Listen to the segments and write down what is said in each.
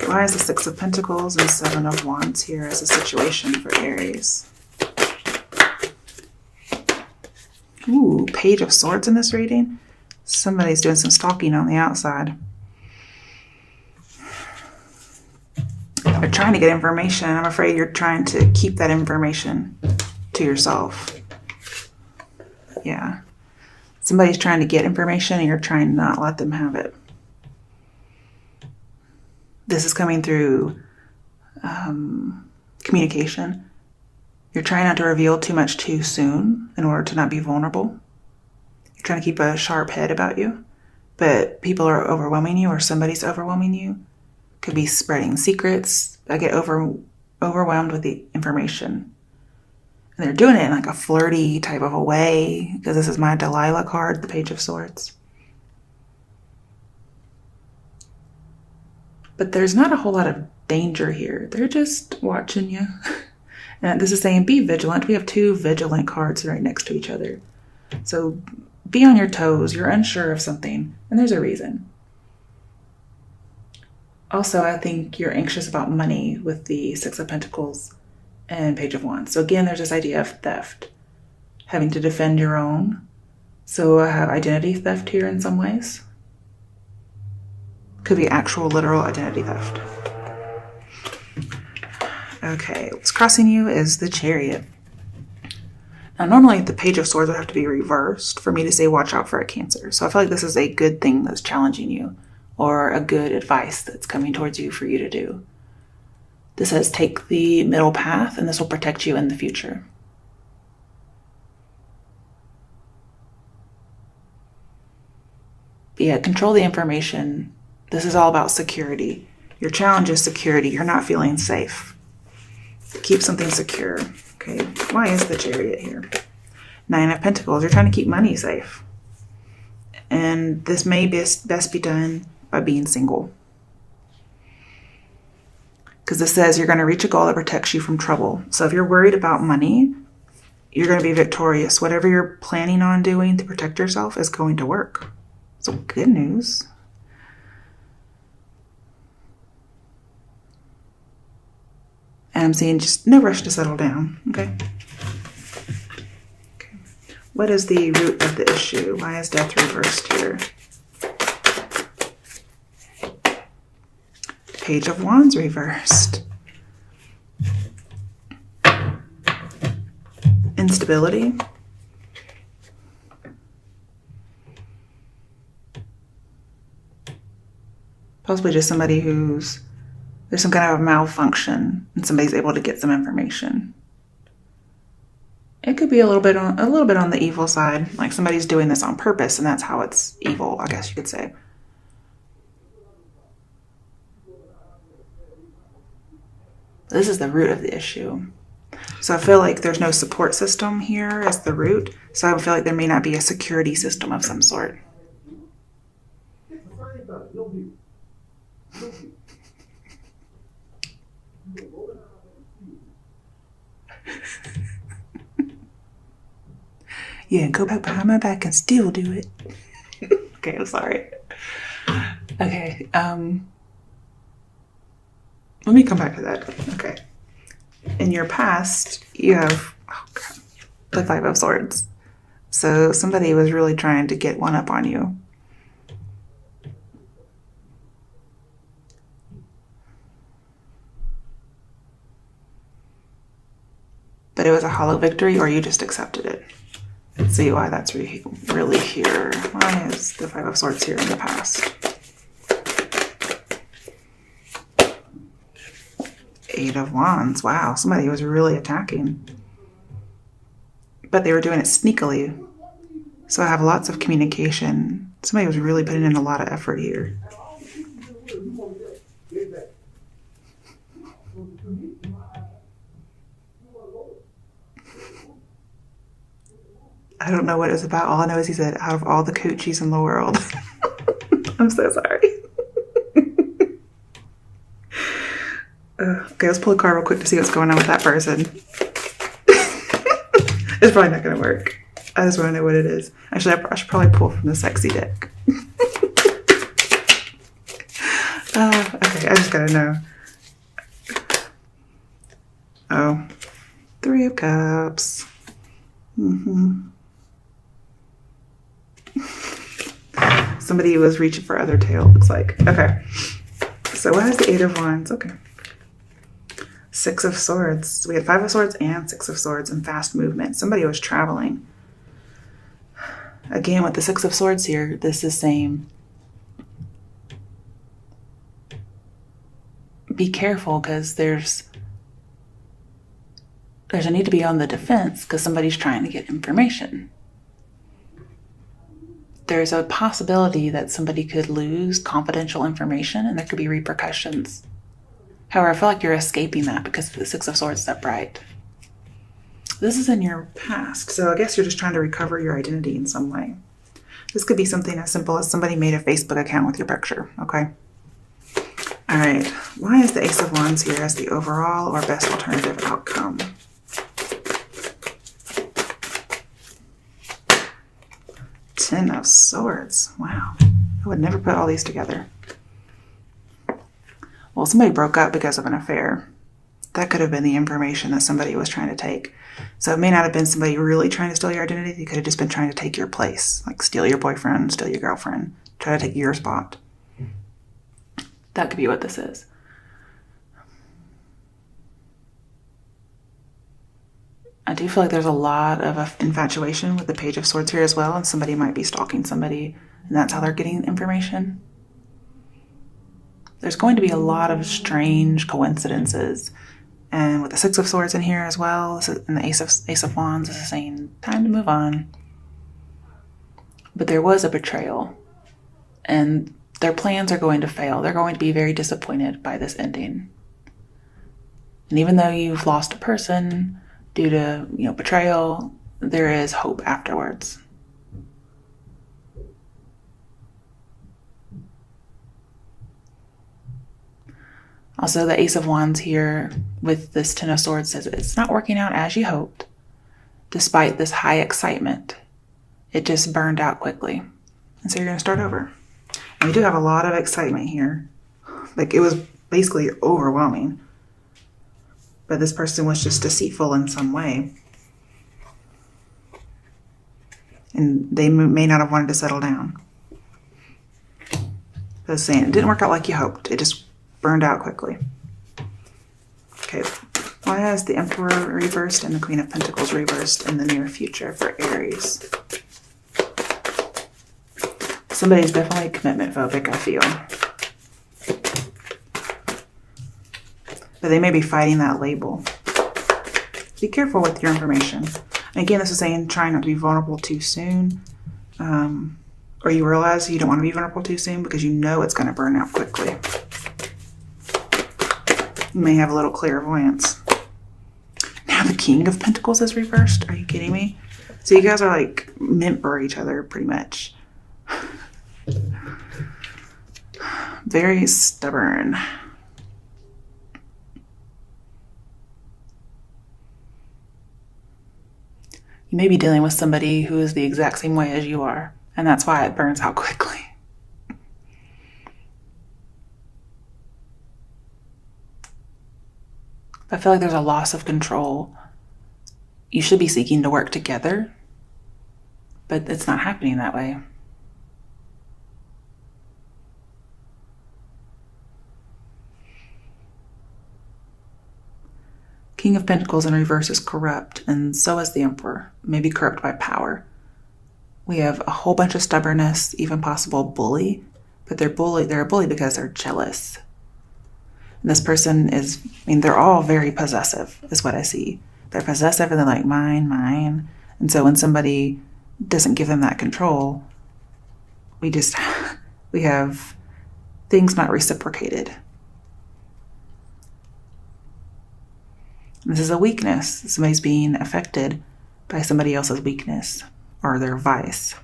Why is the Six of Pentacles and Seven of Wands here as a situation for Aries? Ooh, Page of Swords in this reading. Somebody's doing some stalking on the outside. They're trying to get information. I'm afraid you're trying to keep that information to yourself. Yeah. Somebody's trying to get information and you're trying to not let them have it. This is coming through communication. You're trying not to reveal too much too soon in order to not be vulnerable. You're trying to keep a sharp head about you, but people are overwhelming you or somebody's overwhelming you. Could be spreading secrets. I get overwhelmed with the information. And they're doing it in like a flirty type of a way, because this is my Delilah card, the Page of Swords. But there's not a whole lot of danger here. They're just watching you. And this is saying be vigilant. We have two vigilant cards right next to each other. So be on your toes. You're unsure of something, and there's a reason. Also, I think you're anxious about money with the Six of Pentacles and Page of Wands. So again, there's this idea of theft, having to defend your own. So I have identity theft here in some ways. Could be actual, literal identity theft. Okay, what's crossing you is the Chariot. Now, normally the Page of Swords would have to be reversed for me to say watch out for a Cancer. So I feel like this is a good thing that's challenging you, or a good advice that's coming towards you for you to do. This says take the middle path, and this will protect you in the future. But yeah, control the information. This is all about security. Your challenge is security. You're not feeling safe. Keep something secure. Okay, why is the Chariot here? Nine of Pentacles. You're trying to keep money safe. And this may best be done by being single. Because this says you're going to reach a goal that protects you from trouble. So if you're worried about money, you're going to be victorious. Whatever you're planning on doing to protect yourself is going to work. So good news. And I'm seeing just no rush to settle down. Okay. What is the root of the issue? Why is death reversed here? Page of Wands reversed. Instability. Possibly just somebody who's, there's some kind of a malfunction and somebody's able to get some information. It could be a little bit on the evil side, like somebody's doing this on purpose and that's how it's evil, I guess you could say. This is the root of the issue. So I feel like there's no support system here as the root. So I feel like there may not be a security system of some sort. Yeah, go back behind my back and still do it. Okay, I'm sorry. Okay, let me come back to that. Okay. In your past, you have the Five of Swords. So somebody was really trying to get one up on you. But it was a hollow victory, or you just accepted it. Let's see why that's really here. Why is the Five of Swords here in the past? Eight of Wands. Wow, somebody was really attacking. But they were doing it sneakily. So I have lots of communication. Somebody was really putting in a lot of effort here. I don't know what it was about. All I know is he said, out of all the coochies in the world. I'm so sorry. Okay, let's pull a card real quick to see what's going on with that person. It's probably not going to work. I just want to know what it is. Actually, I should probably pull from the sexy deck. Okay, I just gotta know. Oh, Three of Cups. Somebody was reaching for other tail, looks like. Okay. So what has the Eight of Wands? Okay. Six of Swords. We had Five of Swords and Six of Swords and fast movement. Somebody was traveling. Again, with the Six of Swords here, this is saying be careful because there's a need to be on the defense because somebody's trying to get information. There's a possibility that somebody could lose confidential information and there could be repercussions. However, I feel like you're escaping that because the Six of Swords is upright. This is in your past, so I guess you're just trying to recover your identity in some way. This could be something as simple as somebody made a Facebook account with your picture, okay? All right, why is the Ace of Wands here as the overall or best alternative outcome? Ten of Swords, wow. I would never put all these together. Well, somebody broke up because of an affair. That could have been the information that somebody was trying to take. So it may not have been somebody really trying to steal your identity. They could have just been trying to take your place, like steal your boyfriend, steal your girlfriend, try to take your spot. That could be what this is. I do feel like there's a lot of infatuation with the Page of Swords here as well, and somebody might be stalking somebody, and that's how they're getting information. There's going to be a lot of strange coincidences. And with the Six of Swords in here as well, and the Ace of Wands, this is saying time to move on. But there was a betrayal, and their plans are going to fail. They're going to be very disappointed by this ending. And even though you've lost a person due to, betrayal, there is hope afterwards. Also, the Ace of Wands here with this Ten of Swords says it's not working out as you hoped. Despite this high excitement, it just burned out quickly. And so you're going to start over. And we do have a lot of excitement here. Like, it was basically overwhelming. But this person was just deceitful in some way. And they may not have wanted to settle down. But it's saying it didn't work out like you hoped. It just burned out quickly. Okay, why has the Emperor reversed and the Queen of Pentacles reversed in the near future for Aries? Somebody's definitely commitment phobic, I feel. But they may be fighting that label. Be careful with your information. And again, this is saying try not to be vulnerable too soon. Or you realize you don't want to be vulnerable too soon because you know it's going to burn out quickly. You may have a little clairvoyance. Now the King of Pentacles is reversed. Are you kidding me? So you guys are like meant for each other pretty much. Very stubborn. You may be dealing with somebody who is the exact same way as you are, and that's why it burns out quickly. I feel like there's a loss of control. You should be seeking to work together, but it's not happening that way. King of Pentacles in reverse is corrupt, and so is the Emperor, maybe corrupt by power. We have a whole bunch of stubbornness, even possible bully, but they're a bully because they're jealous. And this person is, they're all very possessive, is what I see. They're possessive and they're like, mine, mine. And so when somebody doesn't give them that control, we have things not reciprocated. This is a weakness. Somebody's being affected by somebody else's weakness or their vice.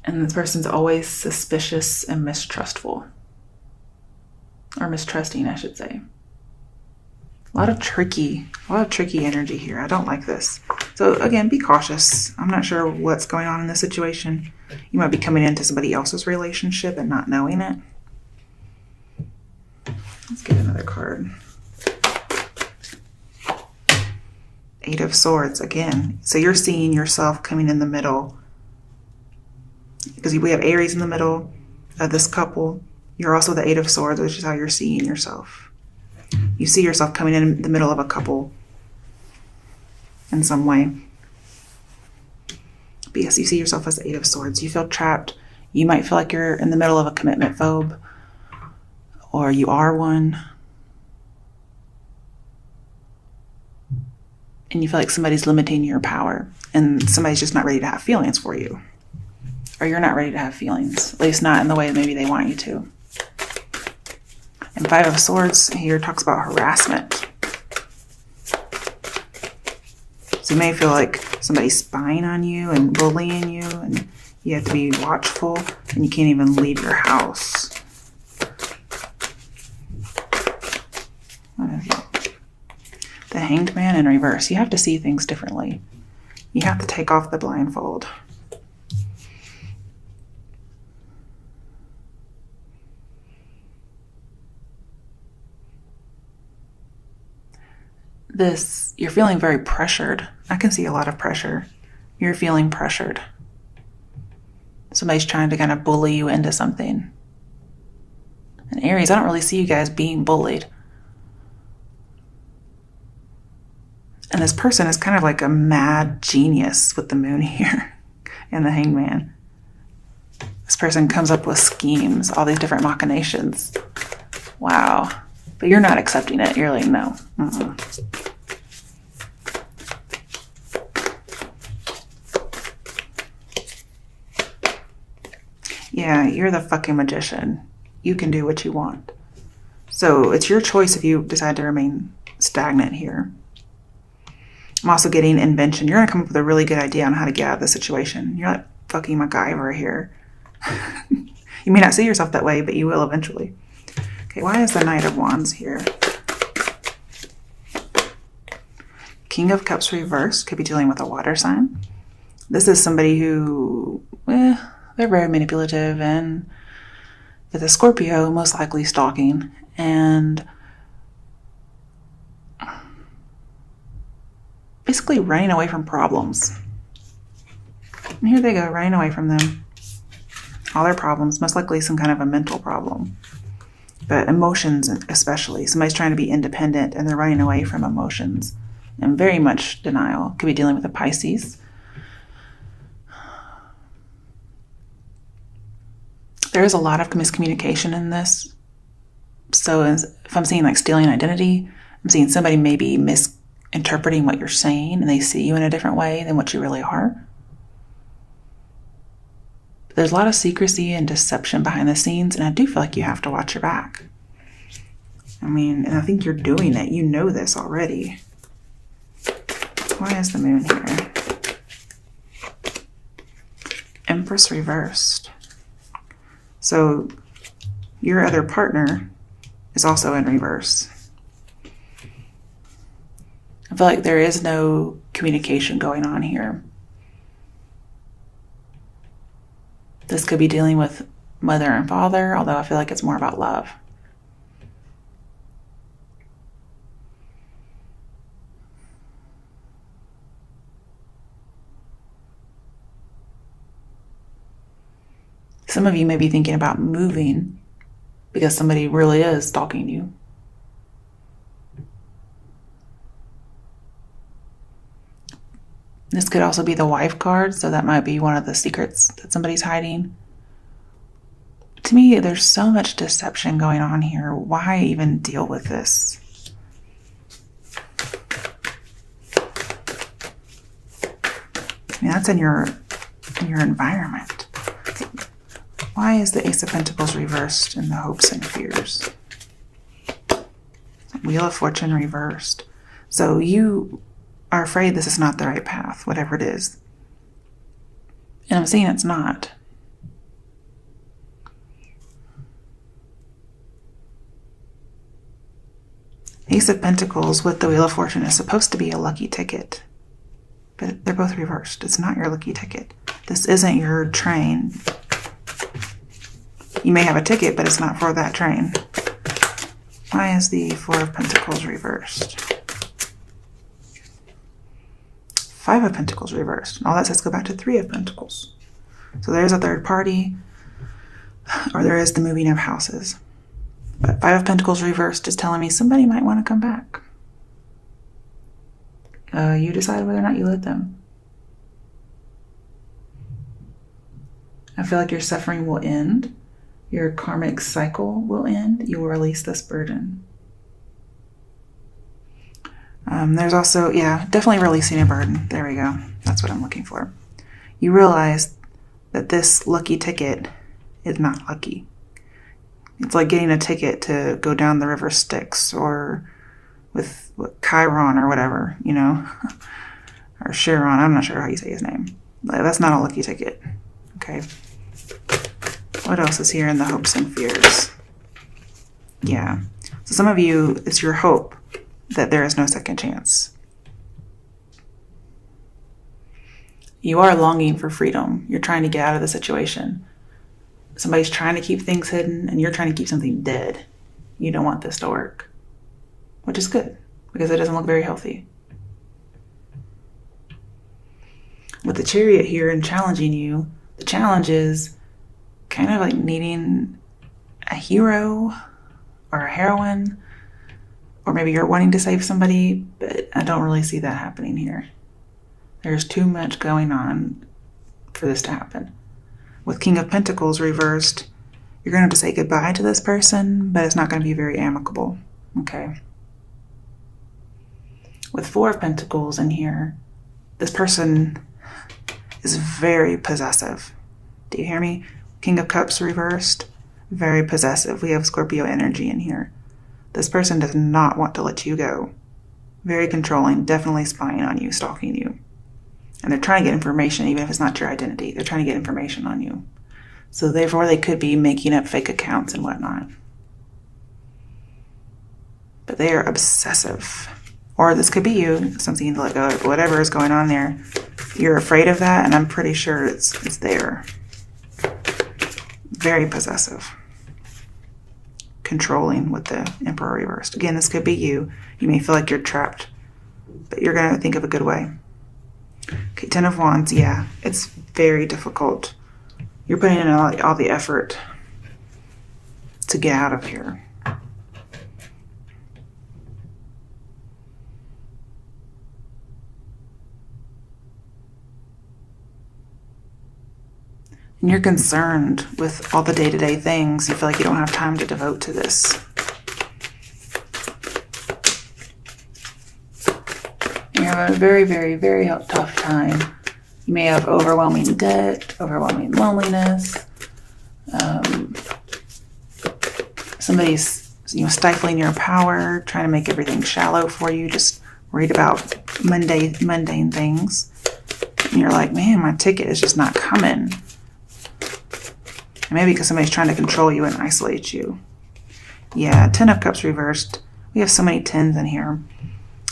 And this person's always suspicious and mistrustful. Or mistrusting, I should say. A lot of tricky energy here. I don't like this. It's So again, be cautious. I'm not sure what's going on in this situation. You might be coming into somebody else's relationship and not knowing it. Let's get another card. 8 of Swords again. So you're seeing yourself coming in the middle. Because we have Aries in the middle of this couple. You're also the 8 of Swords, which is how you're seeing yourself. You see yourself coming in the middle of a couple in some way. But yes, you see yourself as the 8 of Swords. You feel trapped. You might feel like you're in the middle of a commitment phobe, or you are one. And you feel like somebody's limiting your power, and somebody's just not ready to have feelings for you. Or you're not ready to have feelings, at least not in the way that maybe they want you to. And 5 of Swords here talks about harassment. So you may feel like somebody's spying on you and bullying you, and you have to be watchful, and you can't even leave your house. What is it? The Hanged Man in reverse. You have to see things differently. You have to take off the blindfold. You're feeling very pressured. I can see a lot of pressure. You're feeling pressured. Somebody's trying to kind of bully you into something. And Aries, I don't really see you guys being bullied. And this person is kind of like a mad genius with the moon here and the Hanged Man. This person comes up with schemes, all these different machinations. Wow. But you're not accepting it. You're like, no. Yeah, you're the fucking magician. You can do what you want. So it's your choice if you decide to remain stagnant here. I'm also getting invention. You're going to come up with a really good idea on how to get out of the situation. You're like fucking MacGyver here. You may not see yourself that way, but you will eventually. Okay, why is the Knight of Wands here? King of Cups reversed. Could be dealing with a water sign. This is somebody who, they're very manipulative, and with a Scorpio, most likely stalking, and basically running away from problems. And here they go, running away from them. All their problems, most likely some kind of a mental problem. But emotions especially. Somebody's trying to be independent and they're running away from emotions. And very much denial. Could be dealing with a Pisces. There is a lot of miscommunication in this. So if I'm seeing like stealing identity, I'm seeing somebody maybe misinterpreting what you're saying and they see you in a different way than what you really are. But there's a lot of secrecy and deception behind the scenes, and I do feel like you have to watch your back. I mean, and I think you're doing it. You know this already. Why is the moon here? Empress reversed. So your other partner is also in reverse. I feel like there is no communication going on here. This could be dealing with mother and father, although I feel like it's more about love. Some of you may be thinking about moving because somebody really is stalking you. This could also be the wife card, so that might be one of the secrets that somebody's hiding. To me, there's so much deception going on here. Why even deal with this? I mean, that's in your environment. Why is the Ace of Pentacles reversed in the hopes and fears? Wheel of Fortune reversed. So you are afraid this is not the right path, whatever it is. And I'm seeing it's not. Ace of Pentacles with the Wheel of Fortune is supposed to be a lucky ticket. but they're both reversed. It's not your lucky ticket. This isn't your train. You may have a ticket, but it's not for that train. Why is the Four of Pentacles reversed? Five of Pentacles reversed. And all that says go back to Three of Pentacles. So there's a third party, or there is the moving of houses. But Five of Pentacles reversed is telling me somebody might want to come back. You decide whether or not you let them. I feel like your suffering will end. Your karmic cycle will end. You will release this burden. There's also, yeah, definitely releasing a burden. There we go. That's what I'm looking for. You realize that this lucky ticket is not lucky. It's like getting a ticket to go down the river Styx or with Chiron or whatever, you know, or Chiron. I'm not sure how you say his name. That's not a lucky ticket. Okay. What else is here in the hopes and fears? Yeah. So some of you, it's your hope that there is no second chance. You are longing for freedom. You're trying to get out of the situation. Somebody's trying to keep things hidden and you're trying to keep something dead. You don't want this to work, which is good because it doesn't look very healthy. With the Chariot here and challenging you, the challenge is kind of like needing a hero or a heroine, or maybe you're wanting to save somebody, but I don't really see that happening here. There's too much going on for this to happen. With King of Pentacles reversed, you're going to have to say goodbye to this person, but it's not going to be very amicable. Okay. With Four of Pentacles in here, this person is very possessive. Do you hear me? King of Cups reversed, very possessive. We have Scorpio energy in here. This person does not want to let you go. Very controlling, definitely spying on you, stalking you. And they're trying to get information, even if it's not your identity. They're trying to get information on you. So therefore, they could be making up fake accounts and whatnot. But they are obsessive. Or this could be you, something like whatever is going on there. You're afraid of that, and I'm pretty sure it's there. Very possessive. Controlling with the Emperor reversed. Again, this could be you. You may feel like you're trapped, but you're going to think of a good way. Okay, Ten of Wands, yeah, it's very difficult. You're putting in all the effort to get out of here. And you're concerned with all the day-to-day things. You feel like you don't have time to devote to this. You're having a very, very, very tough time. You may have overwhelming debt, overwhelming loneliness. Somebody's stifling your power, trying to make everything shallow for you. Just worried about mundane things. And you're like, man, my ticket is just not coming. And maybe because somebody's trying to control you and isolate you. Yeah, Ten of Cups reversed. We have so many tens in here.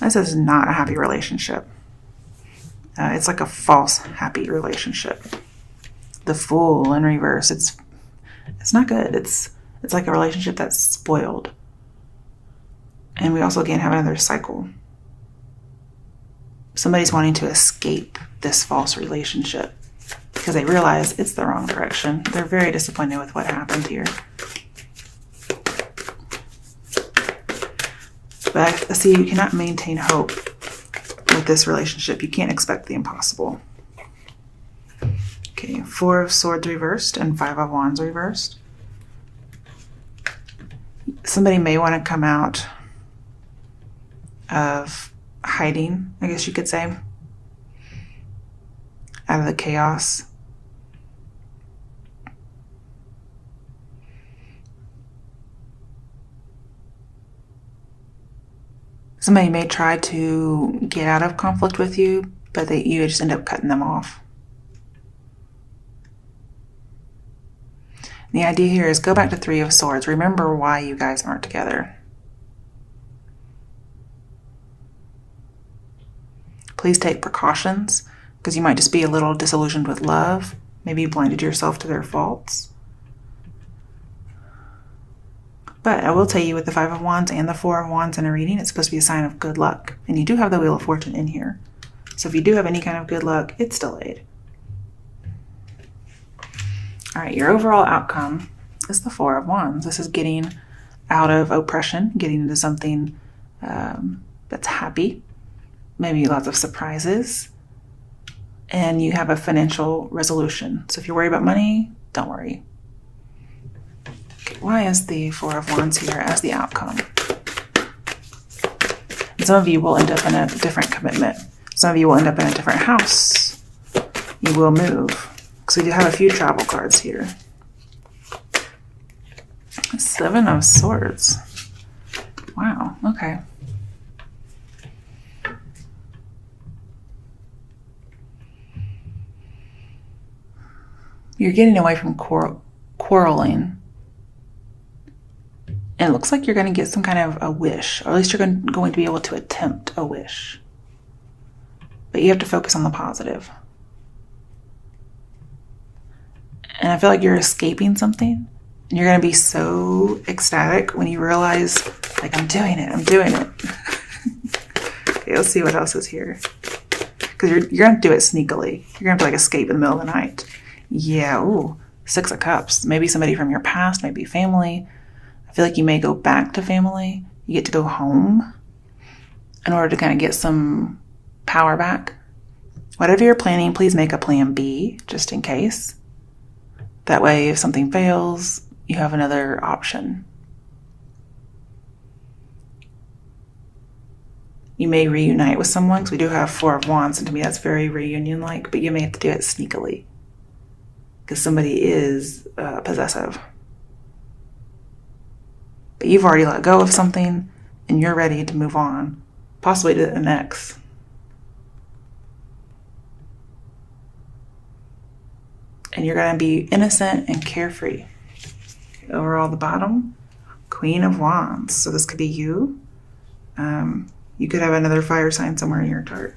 This is not a happy relationship. It's like a false happy relationship. The Fool in reverse. It's not good. It's like a relationship that's spoiled. And we also again have another cycle. Somebody's wanting to escape this false relationship because they realize it's the wrong direction. They're very disappointed with what happened here. But I see you cannot maintain hope with this relationship. You can't expect the impossible. Okay, Four of Swords reversed and Five of Wands reversed. Somebody may want to come out of hiding, I guess you could say, out of the chaos. Somebody may try to get out of conflict with you, but you just end up cutting them off. The idea here is go back to Three of Swords. Remember why you guys aren't together. Please take precautions because you might just be a little disillusioned with love. Maybe you blinded yourself to their faults. But I will tell you with the Five of Wands and the Four of Wands in a reading, it's supposed to be a sign of good luck. And you do have the Wheel of Fortune in here. So if you do have any kind of good luck, it's delayed. All right, your overall outcome is the Four of Wands. This is getting out of oppression, getting into something that's happy, maybe lots of surprises, and you have a financial resolution. So if you're worried about money, don't worry. Okay, why is the Four of Wands here as the outcome? And some of you will end up in a different commitment. Some of you will end up in a different house. You will move. So we do have a few travel cards here. Seven of Swords. Wow, okay. You're getting away from quarreling. And it looks like you're going to get some kind of a wish, or at least you're going to be able to attempt a wish. But you have to focus on the positive. And I feel like you're escaping something. And you're going to be so ecstatic when you realize, like, I'm doing it. Okay, let's see what else is here. Because you're going to do it sneakily. You're going to like escape in the middle of the night. Yeah, ooh, Six of Cups. Maybe somebody from your past, maybe family. I feel like you may go back to family. You get to go home in order to kind of get some power back. Whatever you're planning, please make a plan B, just in case. That way, if something fails, you have another option. You may reunite with someone, because we do have Four of Wands, and to me that's very reunion-like, but you may have to do it sneakily, because somebody is possessive. But you've already let go of something, and you're ready to move on, possibly to the next. And you're going to be innocent and carefree. Okay, overall, the bottom, Queen of Wands. So this could be you. You could have another fire sign somewhere in your chart.